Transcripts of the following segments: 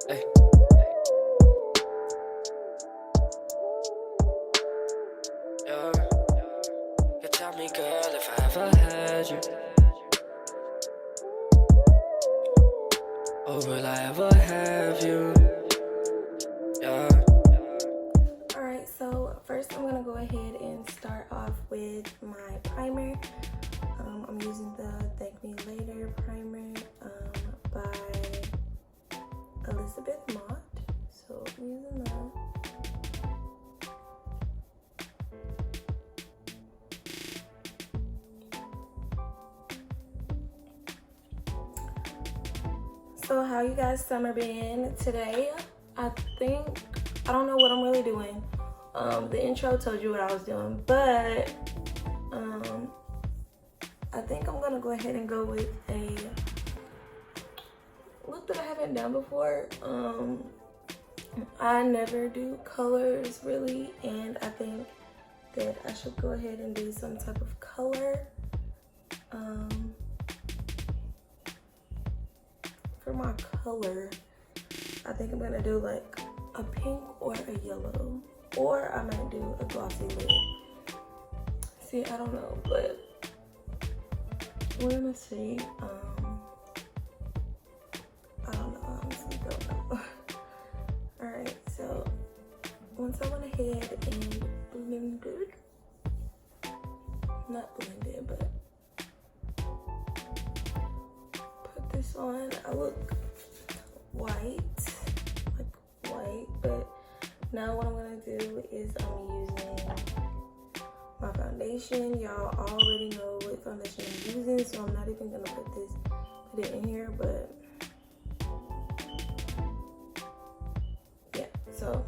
Hey. Yeah. You tell me, girl, if I ever had you, or will I ever have you? Yeah. Alright, so first I'm gonna go ahead and start off with my primer. I'm using the Thank Me Later primer by Elizabeth Mott. So I'm using that. So how you guys summer been? Today, I don't know what I'm really doing. The intro told you what I was doing, but I think I'm gonna go ahead and go with a look that I haven't done before. I never do colors really, and I think that I should go ahead and do some type of color. For my color, I think I'm gonna do like a pink or a yellow, or I might do a glossy lid. See, I don't know, but we're gonna see. I don't know, I honestly don't know. Alright, so once I went ahead and blended, not blended, but put this on, I look white, but now what I'm gonna do is I'm using my foundation. Y'all already know what foundation I'm using, so I'm not even gonna put it in here, but yeah, so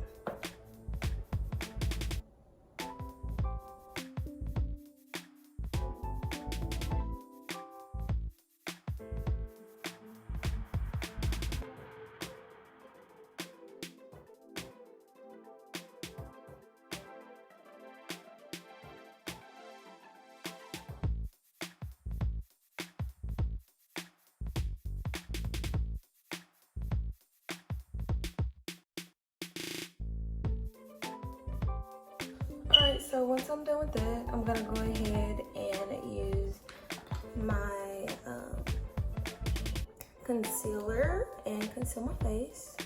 alright, so once I'm done with that, I'm gonna go ahead and use my concealer and conceal my face.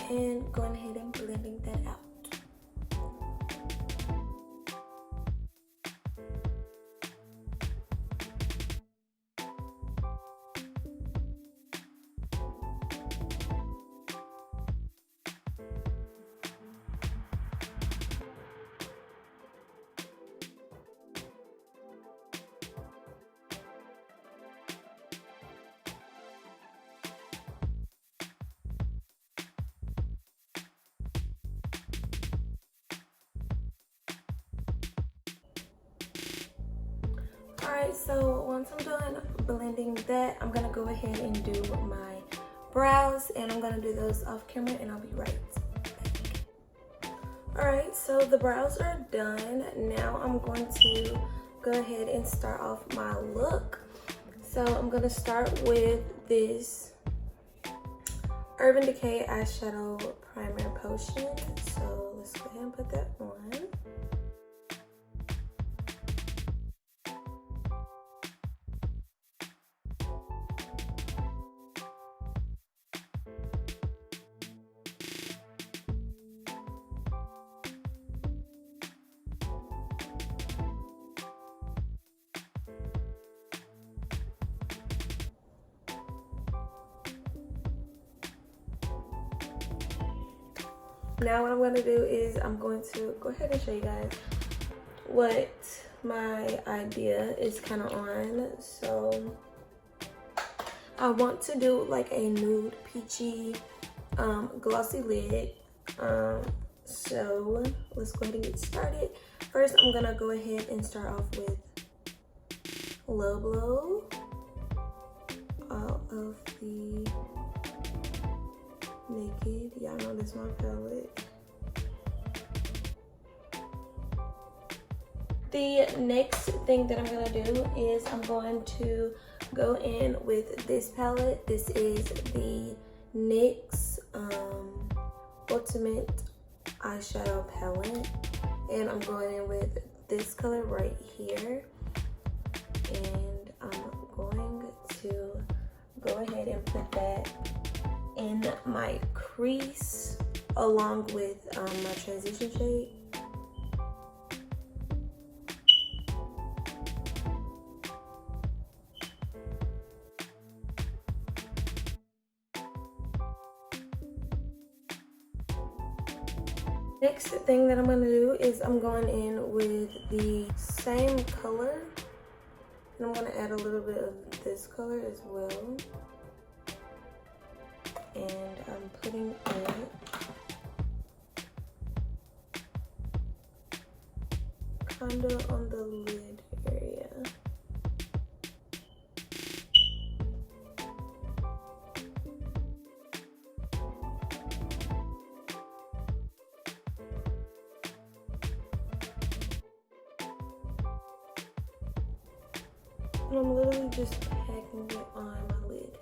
And going ahead and blending that out. Alright, so once I'm done blending that, I'm gonna go ahead and do my brows, and I'm gonna do those off camera, and I'll be right back. Alright, so the brows are done. Now I'm going to go ahead and start off my look. So I'm gonna start with this Urban Decay Eyeshadow Primer Potion. So let's go ahead and put that on. Now what I'm going to do is I'm going to go ahead and show you guys what my idea is kind of on. So I want to do like a nude peachy glossy lid. So let's go ahead and get started. First, I'm gonna go ahead and start off with Low Blow out of the Naked. Y'all know this is my palette. The next thing that I'm gonna do is I'm going to go in with this palette. This is the NYX Ultimate Eyeshadow Palette, and I'm going in with this color right here, and I'm going to go ahead and put that in my crease along with my transition shade. Next thing that I'm going to do is I'm going in with the same color, and I'm going to add a little bit of this color as well, and I'm putting it kind of on the lid area. And I'm literally just packing it on my lid.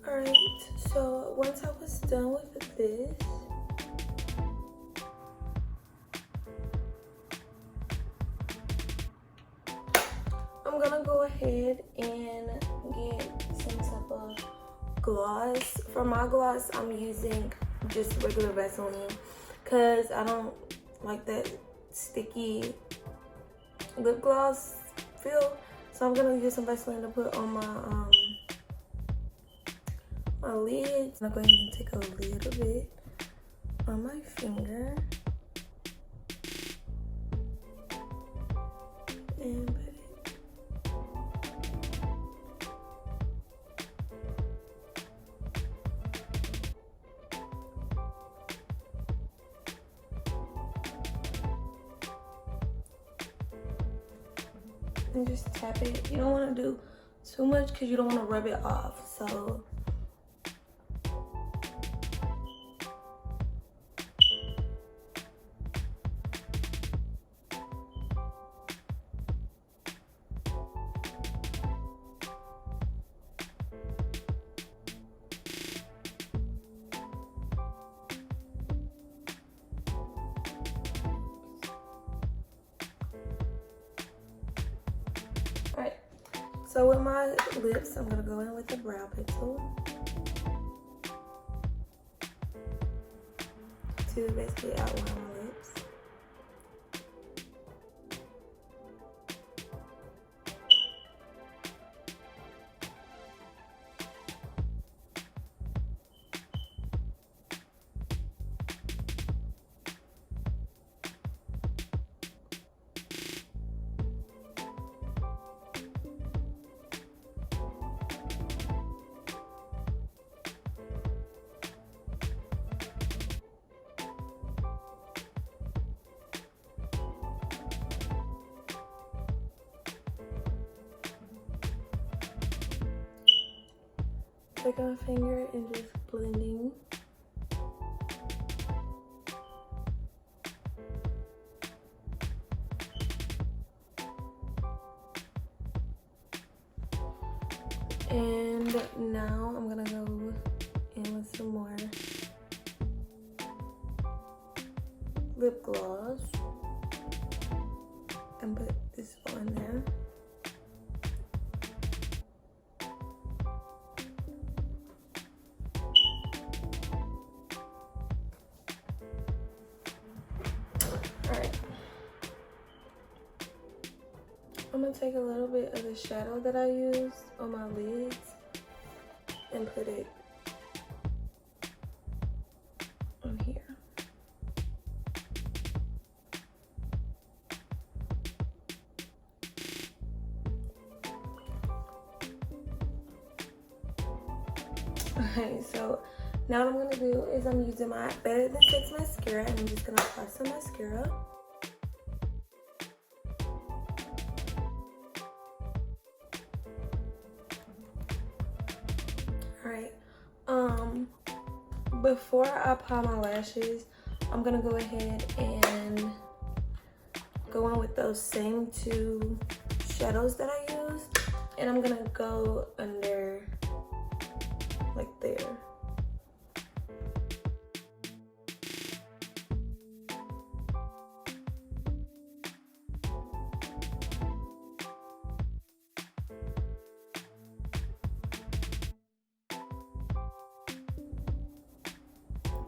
Alright, so once I was done with this, I'm gonna go ahead and get some type of gloss. For my gloss, I'm using just regular Vaseline because I don't like that sticky lip gloss feel. So I'm gonna use some Vaseline to put on my my lids. I'm going to go ahead and take a little bit on my finger and put it. And just tap it. You don't want to do too much because you don't want to rub it off. So alright, so with my lips, I'm gonna go in with the brow pencil to basically outline my lips. Taking my finger and just blending. And now I'm gonna go in with some more lip gloss and put this on there. I'm gonna take a little bit of the shadow that I used on my lids and put it on here. Okay, so now what I'm gonna do is I'm using my Better Than Sex mascara, and I'm just gonna apply some mascara. Alright, before I apply my lashes, I'm gonna go ahead and go in with those same two shadows that I used, and I'm gonna go under like there.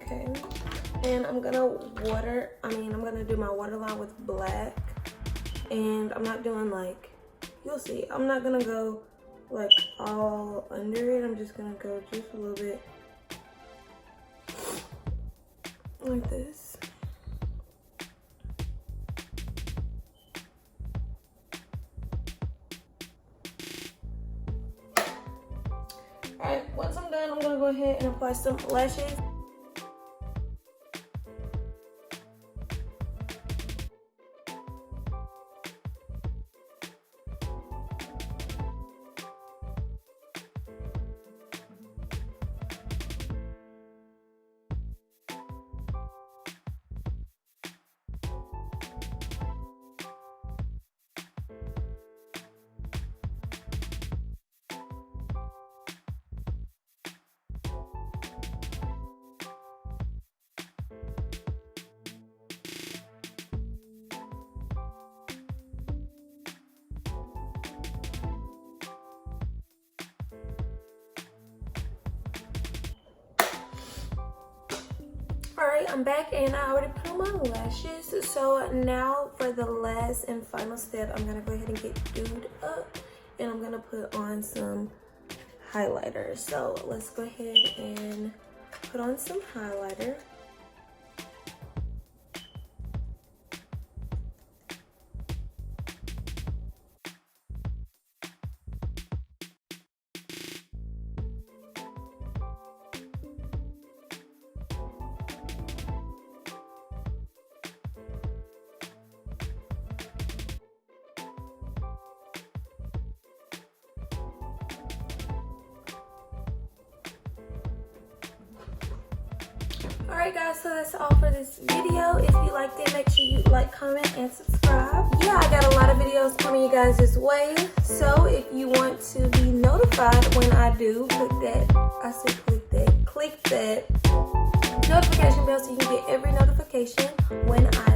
Okay, and I'm gonna do my waterline with black, and I'm not doing like, you'll see, I'm not gonna go like all under it. I'm just gonna go just a little bit like this. Alright, once I'm done, I'm gonna go ahead and apply some lashes. Alright, I'm back and I already put on my lashes. So now for the last and final step, I'm gonna go ahead and get dewed up, and I'm gonna put on some highlighter. So let's go ahead and put on some highlighter. Alright guys, so that's all for this video. If you liked it, make sure you like, comment, and subscribe. Yeah, I got a lot of videos coming you guys this way. So if you want to be notified when I do, click that notification bell so you can get every notification when I